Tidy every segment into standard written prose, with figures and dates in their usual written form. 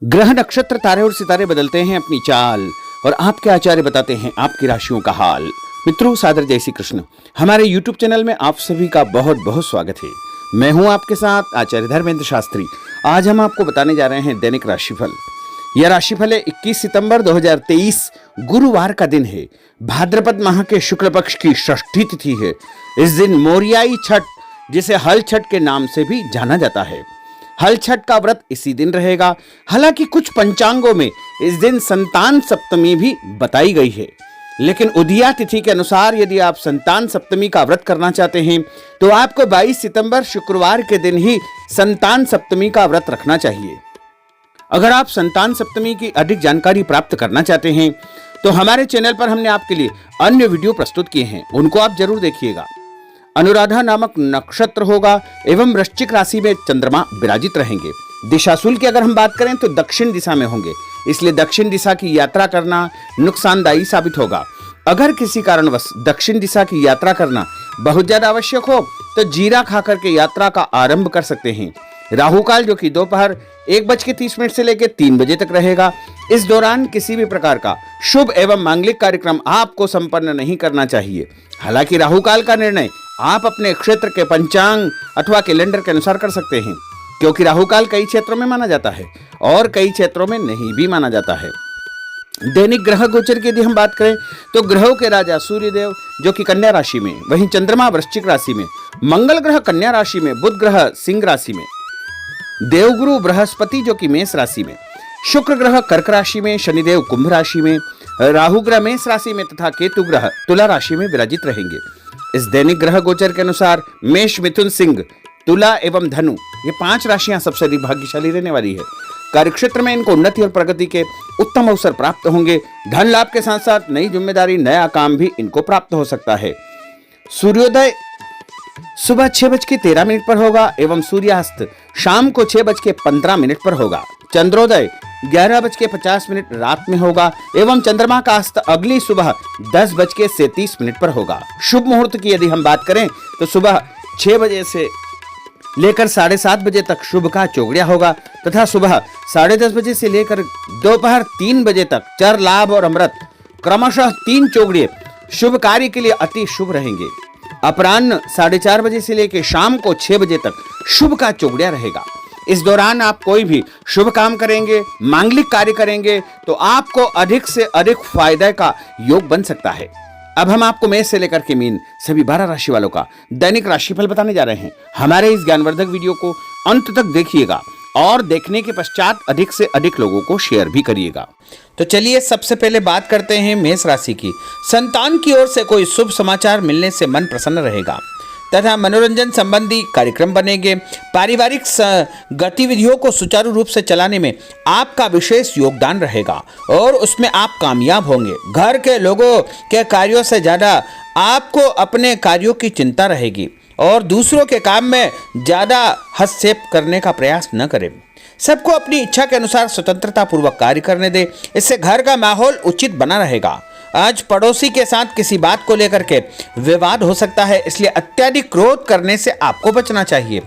ग्रह नक्षत्र तारे और सितारे बदलते हैं अपनी चाल और आपके आचार्य बताते हैं आपकी राशियों का हाल। मित्रों, सादर जय श्री कृष्ण। हमारे YouTube चैनल में आप सभी का बहुत बहुत स्वागत है। मैं हूं आपके साथ आचार्य धर्मेंद्र शास्त्री। आज हम आपको बताने जा रहे हैं दैनिक राशिफल। यह राशिफल है 21 सितंबर 2023 गुरुवार का दिन है। भाद्रपद माह के शुक्ल पक्ष की षष्ठी तिथि है। इस दिन मोरियाई छठ, जिसे हल छठ के नाम से भी जाना जाता है, हल छठ का व्रत इसी दिन रहेगा। हालांकि कुछ पंचांगों में इस दिन संतान सप्तमी भी बताई गई है, लेकिन उदया तिथि के अनुसार यदि आप संतान सप्तमी का व्रत करना चाहते हैं तो आपको 22 सितंबर शुक्रवार के दिन ही संतान सप्तमी का व्रत रखना चाहिए। अगर आप संतान सप्तमी की अधिक जानकारी प्राप्त करना चाहते हैं तो हमारे चैनल पर हमने आपके लिए अन्य वीडियो प्रस्तुत किए हैं, उनको आप जरूर देखिएगा। अनुराधा नामक नक्षत्र होगा एवं वृश्चिक राशि में चंद्रमा विराजित रहेंगे। दिशाशूल की अगर हम बात करें तो दक्षिण दिशा में होंगे, इसलिए दक्षिण दिशा की यात्रा करना नुकसानदायी साबित होगा। अगर किसी कारणवश दक्षिण दिशा की यात्रा करना बहुत ज्यादा आवश्यक हो तो जीरा खाकर के यात्रा का आरंभ कर सकते हैं। राहु काल जो कि दोपहर 1:30 से लेकर 3 बजे तक रहेगा। इस दौरान किसी भी प्रकार का शुभ एवं मांगलिक कार्यक्रम आपको संपन्न नहीं करना चाहिए। हालांकि राहु काल का निर्णय आप अपने क्षेत्र के पंचांग अथवा कैलेंडर के अनुसार कर सकते हैं, क्योंकि राहु काल कई क्षेत्रों में माना जाता है और कई क्षेत्रों में नहीं भी माना जाता है। दैनिक ग्रह गोचर की यदि हम बात करें तो ग्रहों के राजा सूर्यदेव जो कि कन्या राशि में, वहीं चंद्रमा वृश्चिक राशि में, मंगल ग्रह कन्या राशि में, बुध ग्रह सिंह राशि में, देवगुरु बृहस्पति जो कि मेष राशि में, शुक्र ग्रह कर्क राशि में, शनिदेव कुंभ राशि में, राहु ग्रह मेष राशि में तथा केतु ग्रह तुला राशि में विराजित रहेंगे। इस दैनिक ग्रह गोचर के अनुसार मेष, मिथुन, सिंह, तुला एवं धनु ये 5 राशियां सबसे अधिक भाग्यशाली रहने वाली है। कार्यक्षेत्र में इनको उन्नति और प्रगति के उत्तम अवसर प्राप्त होंगे। धन लाभ के साथ साथ नई जिम्मेदारी, नया काम भी इनको प्राप्त हो सकता है। सूर्योदय सुबह 6:13 पर होगा एवं सूर्यास्त शाम को 6:15 पर होगा। चंद्रोदय 11:50 रात में होगा एवं चंद्रमा का अस्त अगली सुबह 10:37 पर होगा। शुभ मुहूर्त की यदि हम बात करें तो सुबह 6 बजे से लेकर 7:30 बजे तक शुभ का चौगड़िया होगा तथा सुबह 10:30 बजे से लेकर दोपहर 3 बजे तक चर, लाभ और अमृत क्रमशः 3 चौगड़िए शुभ कार्य के लिए अति शुभ रहेंगे। अपराह्न 4:30 बजे से लेकर शाम को 6 बजे तक शुभ का चौगड़िया रहेगा। इस दौरान आप कोई भी शुभ काम करेंगे, मांगलिक कार्य करेंगे तो आपको अधिक से अधिक फायदे का योग बन सकता है। अब हम आपको मेष से लेकर के मीन सभी 12 राशि वालों का दैनिक राशिफल बताने जा रहे हैं। हमारे इस ज्ञानवर्धक वीडियो को अंत तक देखिएगा और देखने के पश्चात अधिक से अधिक लोगों को शेयर भी करिएगा। तो चलिए सबसे पहले बात करते हैं मेष राशि की। संतान की ओर से कोई शुभ समाचार मिलने से मन प्रसन्न रहेगा तथा मनोरंजन संबंधी कार्यक्रम बनेंगे। पारिवारिक गतिविधियों को सुचारू रूप से चलाने में आपका विशेष योगदान रहेगा और उसमें आप कामयाब होंगे। घर के लोगों के कार्यों से ज़्यादा आपको अपने कार्यों की चिंता रहेगी और दूसरों के काम में ज़्यादा हस्तक्षेप करने का प्रयास न करें। सबको अपनी इच्छा के अनुसार स्वतंत्रता पूर्वक कार्य करने दें, इससे घर का माहौल उचित बना रहेगा। आज पड़ोसी के साथ किसी बात को लेकर के विवाद हो सकता है, इसलिए अत्यधिक क्रोध करने से आपको बचना चाहिए।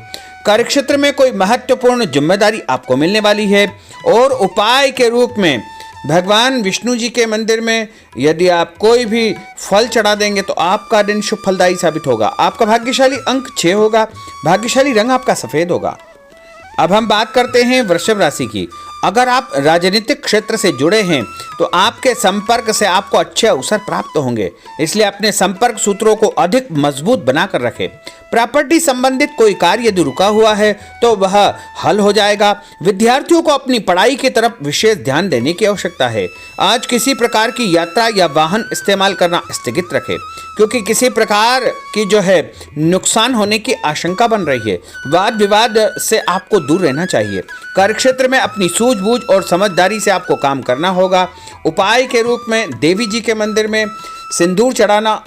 कार्यक्षेत्र में कोई महत्वपूर्ण जिम्मेदारी आपको मिलने वाली है और उपाय के रूप में भगवान विष्णु जी के मंदिर में यदि आप कोई भी फल चढ़ा देंगे तो आपका दिन शुभ फलदायी साबित होगा। आपका भाग्यशाली अंक 6 होगा। भाग्यशाली रंग आपका सफेद होगा। अब हम बात करते हैं वृषभ राशि की। अगर आप राजनीतिक क्षेत्र से जुड़े हैं तो आपके संपर्क से आपको अच्छे अवसर प्राप्त होंगे, इसलिए अपने संपर्क सूत्रों को अधिक मजबूत बनाकर रखें। प्रॉपर्टी संबंधित कोई कार्य यदि रुका हुआ है तो वह हल हो जाएगा। विद्यार्थियों को अपनी पढ़ाई की तरफ विशेष ध्यान देने की आवश्यकता है। आज किसी प्रकार की यात्रा या वाहन इस्तेमाल करना स्थगित रखें, क्योंकि किसी प्रकार की जो है नुकसान होने की आशंका बन रही है। वाद विवाद से आपको दूर रहना चाहिए। कार्यक्षेत्र में अपनी सूझबूझ और समझदारी से आपको काम करना होगा। उपाय के रूप में देवी जी के मंदिर में सिंदूर चढ़ाना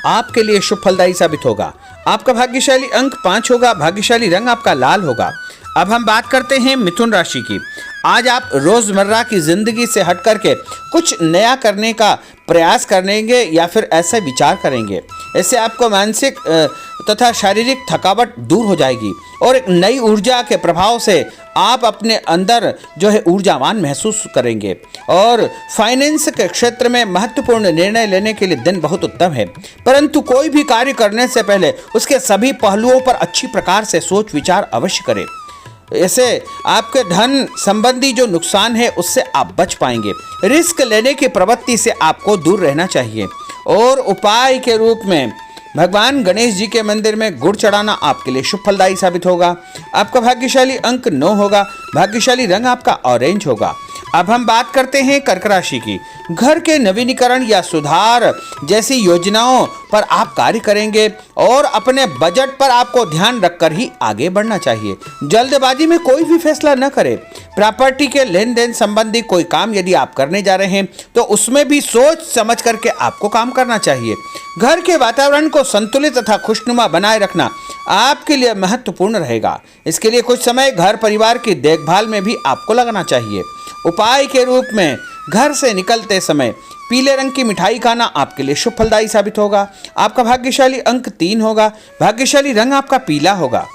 आपके लिए शुभ फलदायी साबित होगा। आपका भाग्यशाली अंक 5 होगा। भाग्यशाली रंग आपका लाल होगा। अब हम बात करते हैं मिथुन राशि की। आज आप रोजमर्रा की जिंदगी से हट करके कुछ नया करने का प्रयास करेंगे या फिर ऐसा विचार करेंगे। इससे आपको मानसिक तथा शारीरिक थकावट दूर हो जाएगी और एक नई ऊर्जा के प्रभाव से आप अपने अंदर जो है ऊर्जावान महसूस करेंगे। और फाइनेंस के क्षेत्र में महत्वपूर्ण निर्णय लेने के लिए दिन बहुत उत्तम है, परंतु कोई भी कार्य करने से पहले उसके सभी पहलुओं पर अच्छी प्रकार से सोच विचार अवश्य करें। ऐसे आपके धन संबंधी जो नुकसान है उससे आप बच पाएंगे। रिस्क लेने की प्रवृत्ति से आपको दूर रहना चाहिए। और उपाय के रूप में भगवान गणेश जी के मंदिर में गुड़ चढ़ाना आपके लिए शुभ फलदायी साबित होगा। आपका भाग्यशाली अंक 9 होगा। भाग्यशाली रंग आपका ऑरेंज होगा। अब हम बात करते हैं कर्क राशि की। घर के नवीनीकरण या सुधार जैसी योजनाओं पर आप कार्य करेंगे और अपने बजट पर आपको ध्यान रखकर ही आगे बढ़ना चाहिए। जल्दबाजी में कोई भी फैसला न करें। प्रॉपर्टी के लेन देन संबंधी कोई काम यदि आप करने जा रहे हैं तो उसमें भी सोच समझ करके आपको काम करना चाहिए। घर के वातावरण को संतुलित तथा खुशनुमा बनाए रखना आपके लिए महत्वपूर्ण रहेगा। इसके लिए कुछ समय घर परिवार की देखभाल में भी आपको लगना चाहिए। उपाय के रूप में घर से निकलते समय पीले रंग की मिठाई खाना आपके लिए शुभ फलदायी साबित होगा। आपका भाग्यशाली अंक 3 होगा। भाग्यशाली रंग आपका पीला होगा।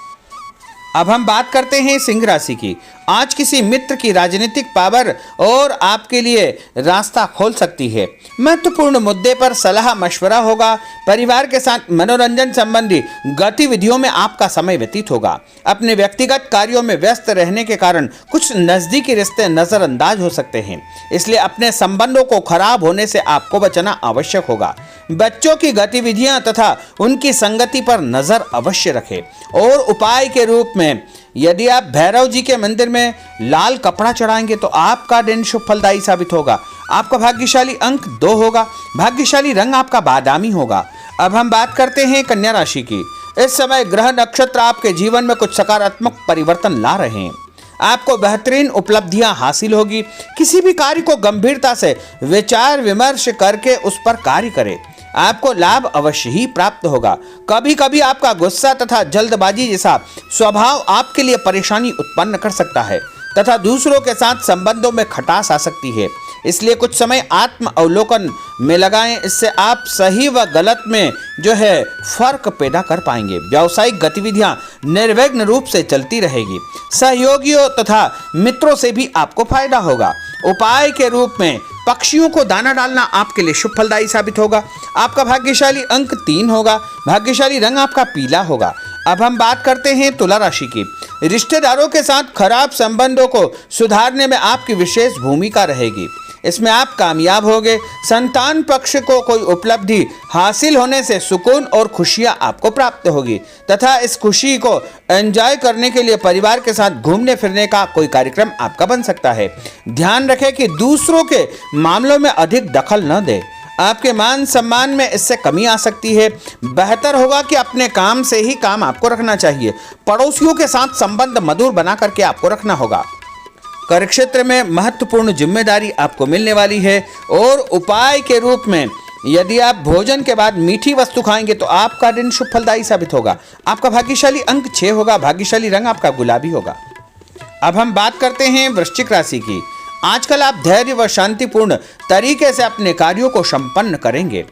अब हम बात करते हैं सिंह राशि की। आज किसी मित्र की राजनीतिक पावर और आपके लिए रास्ता खोल सकती है। महत्वपूर्ण मुद्दे पर सलाह मशवरा होगा। परिवार के साथ मनोरंजन संबंधी गतिविधियों में आपका समय व्यतीत होगा। अपने व्यक्तिगत कार्यों में व्यस्त रहने के कारण कुछ नजदीकी रिश्ते नजरअंदाज हो सकते हैं, इसलिए अपने संबंधों को खराब होने से आपको बचना आवश्यक होगा। बच्चों की गतिविधियां तथा उनकी संगति पर नजर अवश्य रखें। और उपाय के रूप में यदि आप भैरव जी के मंदिर में लाल कपड़ा चढ़ाएंगे तो आपका दिन शुभ फलदायी साबित होगा। आपका भाग्यशाली अंक 2 होगा। भाग्यशाली रंग आपका बादामी होगा। अब हम बात करते हैं कन्या राशि की। इस समय ग्रह नक्षत्र आपके जीवन में कुछ सकारात्मक परिवर्तन ला रहे हैं। आपको बेहतरीन उपलब्धियां हासिल होगी। किसी भी कार्य को गंभीरता से विचार विमर्श करके उस पर कार्य करें। आपको लाभ अवश्य ही प्राप्त होगा। कभी कभी आपका गुस्सा तथा जल्दबाजी जैसा स्वभाव आपके लिए परेशानी उत्पन्न कर सकता है तथा दूसरों के साथ संबंधों में खटास आ सकती है, इसलिए कुछ समय आत्म अवलोकन में लगाएं। इससे आप सही व गलत में जो है फर्क पैदा कर पाएंगे। व्यावसायिक गतिविधियां निर्विघ्न रूप से चलती रहेगी। सहयोगियों तथा मित्रों से भी आपको फायदा होगा। उपाय के रूप में पक्षियों को दाना डालना आपके लिए शुभ फलदायी साबित होगा। आपका भाग्यशाली अंक 3 होगा। भाग्यशाली रंग आपका पीला होगा। अब हम बात करते हैं तुला राशि की। रिश्तेदारों के साथ खराब संबंधों को सुधारने में आपकी विशेष भूमिका रहेगी। इसमें आप कामयाब होंगे। संतान पक्ष को कोई उपलब्धि हासिल होने से सुकून और खुशियां आपको प्राप्त होगी तथा इस खुशी को एंजॉय करने के लिए परिवार के साथ घूमने फिरने का कोई कार्यक्रम आपका बन सकता है। ध्यान रखें कि दूसरों के मामलों में अधिक दखल न दें। आपके मान सम्मान में इससे कमी आ सकती है। बेहतर होगा कि अपने काम से ही काम आपको रखना चाहिए। पड़ोसियों के साथ संबंध मधुर बना करके आपको रखना होगा। कार्य क्षेत्र में महत्वपूर्ण जिम्मेदारी आपको मिलने वाली है। और उपाय के रूप में यदि आप भोजन के बाद मीठी वस्तु खाएंगे तो आपका दिन शुभ फलदायी साबित होगा। आपका भाग्यशाली अंक 6 होगा। भाग्यशाली रंग आपका गुलाबी होगा। अब हम बात करते हैं वृश्चिक राशि की। आजकल आप धैर्य व शांतिपूर्ण तरीके से अपने कार्यों को संपन्न करेंगे।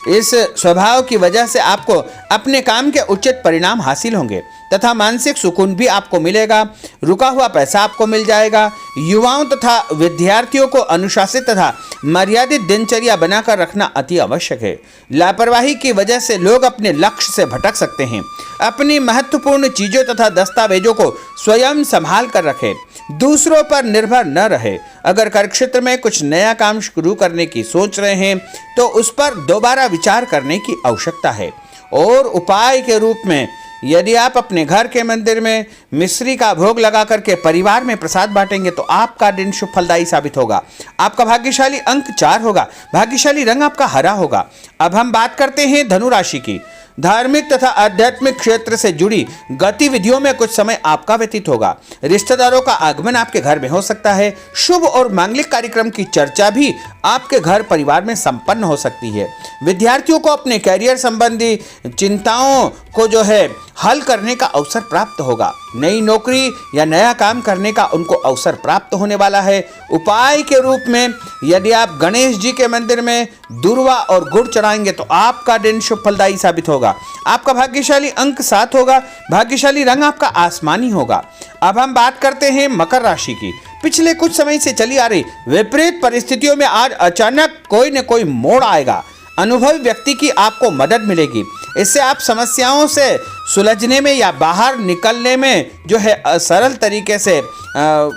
इस स्वभाव की वजह से आपको अपने काम के उचित परिणाम हासिल होंगे तथा मानसिक सुकून भी आपको मिलेगा। रुका हुआ पैसा आपको मिल जाएगा। युवाओं तथा विद्यार्थियों को अनुशासित तथा मर्यादित दिनचर्या बनाकर रखना अति आवश्यक है। लापरवाही की वजह से लोग अपने लक्ष्य से भटक सकते हैं। अपनी महत्वपूर्ण चीजों तथा दस्तावेजों को स्वयं संभाल कर रखें। दूसरों पर निर्भर न रहे। अगर कार्यक्षेत्र में कुछ नया काम शुरू करने की सोच रहे हैं तो उस पर दोबारा विचार करने की आवश्यकता है। और उपाय के रूप में यदि आप अपने घर के मंदिर में मिश्री का भोग लगा करके परिवार में प्रसाद बांटेंगे तो आपका दिन शुभ फलदायी साबित होगा। आपका भाग्यशाली अंक 4 होगा। भाग्यशाली रंग आपका हरा होगा। अब हम बात करते हैं धनु राशि की। धार्मिक तथा आध्यात्मिक क्षेत्र से जुड़ी गतिविधियों में कुछ समय आपका व्यतीत होगा। रिश्तेदारों का आगमन आपके घर में हो सकता है। शुभ और मांगलिक कार्यक्रम की चर्चा भी आपके घर परिवार में संपन्न हो सकती है। विद्यार्थियों को अपने कैरियर संबंधी चिंताओं को जो है हल करने का अवसर प्राप्त होगा। नई नौकरी या नया काम करने का उनको अवसर प्राप्त होने वाला है। उपाय के रूप में यदि आप गणेश जी के मंदिर में दूर्वा और गुड़ चढ़ाएंगे तो आपका दिन शुभ फलदायी साबित होगा। आपका भाग्यशाली अंक 7 होगा। भाग्यशाली रंग आपका आसमानी होगा। अब हम बात करते हैं मकर राशि की। पिछले कुछ समय से चली आ रही विपरीत परिस्थितियों में आज अचानक कोई न कोई मोड़ आएगा। अनुभवी व्यक्ति की आपको मदद मिलेगी। इससे आप समस्याओं से सुलझने में या बाहर निकलने में जो है सरल तरीके से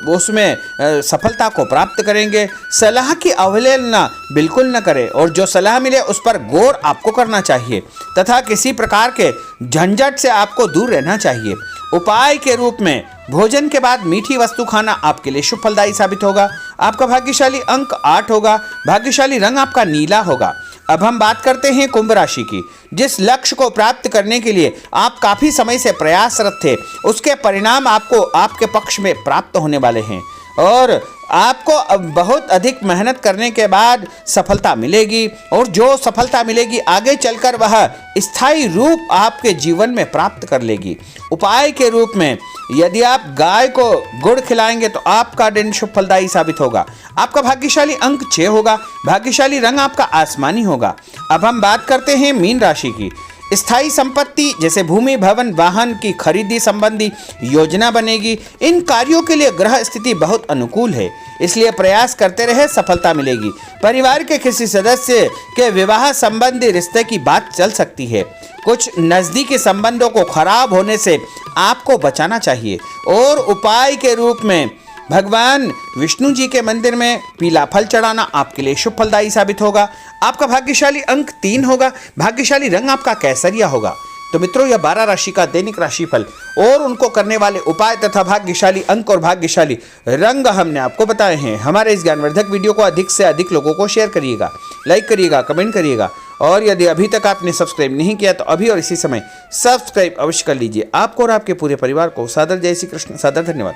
उसमें सफलता को प्राप्त करेंगे। सलाह की अवहेलना बिल्कुल न करें और जो सलाह मिले उस पर गौर आपको करना चाहिए तथा किसी प्रकार के झंझट से आपको दूर रहना चाहिए। उपाय के रूप में भोजन के बाद मीठी वस्तु खाना आपके लिए शुभ फलदायी साबित होगा। आपका भाग्यशाली अंक 8 होगा। भाग्यशाली रंग आपका नीला होगा। अब हम बात करते हैं कुंभ राशि की। जिस लक्ष्य को प्राप्त करने के लिए आप काफी समय से प्रयासरत थे उसके परिणाम आपको आपके पक्ष में प्राप्त होने वाले हैं और आपको अब बहुत अधिक मेहनत करने के बाद सफलता मिलेगी और जो सफलता मिलेगी आगे चलकर वह स्थायी रूप आपके जीवन में प्राप्त कर लेगी। उपाय के रूप में यदि आप गाय को गुड़ खिलाएंगे तो आपका दिन शुभ फलदायी साबित होगा। आपका भाग्यशाली अंक 6 होगा। भाग्यशाली रंग आपका आसमानी होगा। अब हम बात करते हैं मीन राशि की। स्थायी संपत्ति जैसे भूमि भवन वाहन की खरीदी संबंधी योजना बनेगी। इन कार्यों के लिए ग्रह स्थिति बहुत अनुकूल है, इसलिए प्रयास करते रहे, सफलता मिलेगी। परिवार के किसी सदस्य के विवाह संबंधी रिश्ते की बात चल सकती है। कुछ नज़दीकी संबंधों को खराब होने से आपको बचाना चाहिए और उपाय के रूप में भगवान विष्णु जी के मंदिर में पीला फल चढ़ाना आपके लिए शुभ फलदायी साबित होगा। आपका भाग्यशाली अंक 3 होगा। भाग्यशाली रंग आपका केसरिया होगा। तो मित्रों, यह 12 राशि का दैनिक राशिफल और उनको करने वाले उपाय तथा भाग्यशाली अंक और भाग्यशाली रंग हमने आपको बताए हैं। हमारे इस ज्ञानवर्धक वीडियो को अधिक से अधिक लोगों को शेयर करिएगा, लाइक करिएगा, कमेंट करिएगा और यदि अभी तक आपने सब्सक्राइब नहीं किया तो अभी और इसी समय सब्सक्राइब अवश्य कर लीजिए। आपको और आपके पूरे परिवार को सादर जय श्री कृष्ण, सादर धन्यवाद।